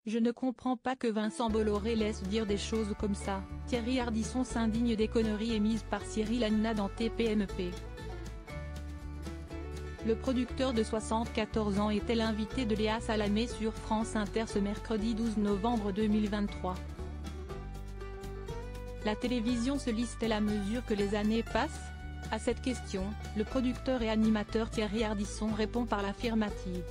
Je ne comprends pas que Vincent Bolloré laisse dire des choses comme ça. Thierry Ardisson s'indigne des conneries émises par Cyril Hanouna dans TPMP. Le producteur de 74 ans était l'invité de Léa Salamé sur France Inter ce mercredi 12 novembre 2023. La télévision se lisse-t-elle à mesure que les années passent? À cette question, le producteur et animateur Thierry Ardisson répond par l'affirmative.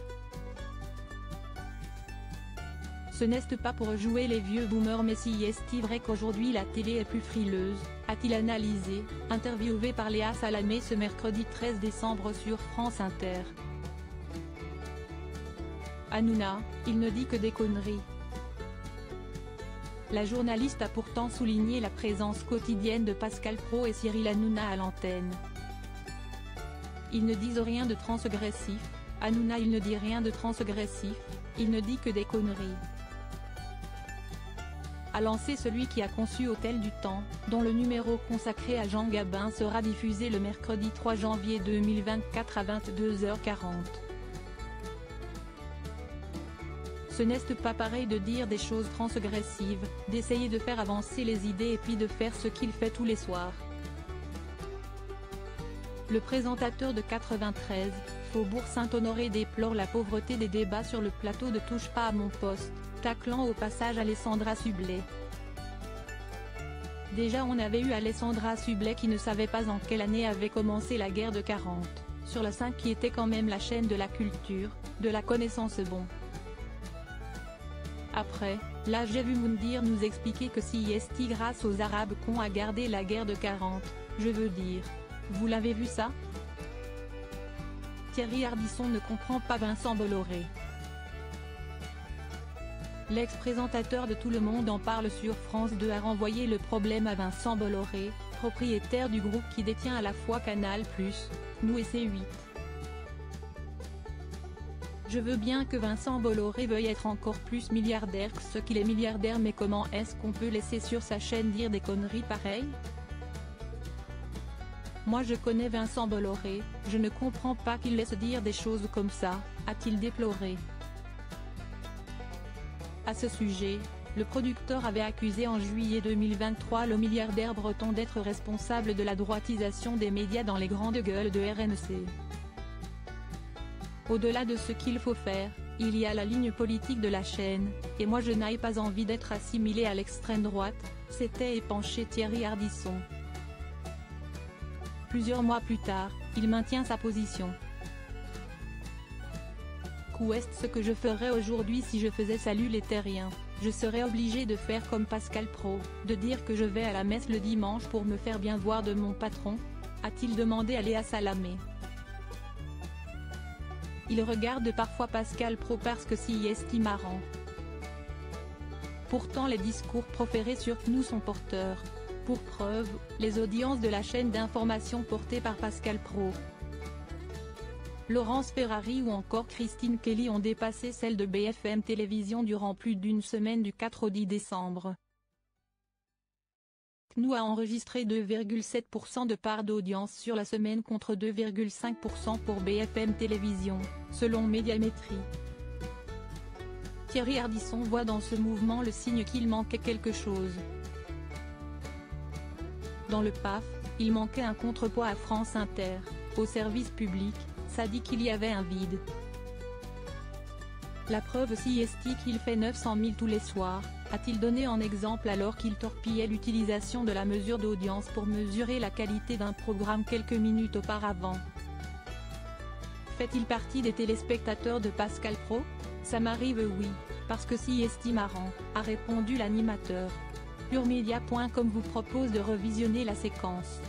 Ce n'est pas pour jouer les vieux boomers, mais si est-il vrai qu'aujourd'hui la télé est plus frileuse, a-t-il analysé, interviewé par Léa Salamé ce mercredi 13 décembre sur France Inter. Hanouna, il ne dit que des conneries. La journaliste a pourtant souligné la présence quotidienne de Pascal Praud et Cyril Hanouna à l'antenne. Ils ne disent rien de transgressif, Hanouna il ne dit rien de transgressif, il ne dit que des conneries. A lancé celui qui a conçu Hôtel du Temps, dont le numéro consacré à Jean Gabin sera diffusé le mercredi 3 janvier 2024 à 22h40. Ce n'est pas pareil de dire des choses transgressives, d'essayer de faire avancer les idées et puis de faire ce qu'il fait tous les soirs. Le présentateur de 93, Faubourg Saint-Honoré déplore la pauvreté des débats sur le plateau de Touche pas à mon poste, taclant au passage Alessandra Sublet. Déjà on avait eu Alessandra Sublet qui ne savait pas en quelle année avait commencé la guerre de 40, sur la 5 qui était quand même la chaîne de la culture, de la connaissance bon. Après, là j'ai vu Moundir nous expliquer que si est grâce aux Arabes qu'on a gardé la guerre de 40, je veux dire. Vous l'avez vu ça? Thierry Ardisson ne comprend pas Vincent Bolloré. L'ex-présentateur de Tout le monde en parle sur France 2 a renvoyé le problème à Vincent Bolloré, propriétaire du groupe qui détient à la fois Canal+, nous et C8. Je veux bien que Vincent Bolloré veuille être encore plus milliardaire que ce qu'il est milliardaire, mais comment est-ce qu'on peut laisser sur sa chaîne dire des conneries pareilles? Moi je connais Vincent Bolloré, je ne comprends pas qu'il laisse dire des choses comme ça, a-t-il déploré. À ce sujet, le producteur avait accusé en juillet 2023 le milliardaire breton d'être responsable de la droitisation des médias dans les grandes gueules de RMC. Au-delà de ce qu'il faut faire, il y a la ligne politique de la chaîne, et moi je n'ai pas envie d'être assimilé à l'extrême droite, s'était épanché Thierry Ardisson. Plusieurs mois plus tard, il maintient sa position. Qu'est ce que je ferais aujourd'hui si je faisais Salut les terriens? Je serais obligé de faire comme Pascal Praud, de dire que je vais à la messe le dimanche pour me faire bien voir de mon patron, a-t-il demandé à Léa Salamé. Il regarde parfois Pascal Praud parce que si est marrant. Pourtant les discours proférés sur nous sont porteurs. Pour preuve, les audiences de la chaîne d'information portée par Pascal Praud, Laurence Ferrari ou encore Christine Kelly ont dépassé celles de BFM Télévision durant plus d'une semaine du 4 au 10 décembre. CNews a enregistré 2,7% de part d'audience sur la semaine contre 2,5% pour BFM Télévision, selon Médiamétrie. Thierry Ardisson voit dans ce mouvement le signe qu'il manquait quelque chose. Dans le PAF, il manquait un contrepoids à France Inter, au service public, ça dit qu'il y avait un vide. La preuve si est qu'il fait 900 000 tous les soirs, a-t-il donné en exemple alors qu'il torpillait l'utilisation de la mesure d'audience pour mesurer la qualité d'un programme quelques minutes auparavant. Fait-il partie des téléspectateurs de Pascal Praud? Ça m'arrive oui, parce que si est marrant, a répondu l'animateur. Purmedia.com vous propose de revisionner la séquence.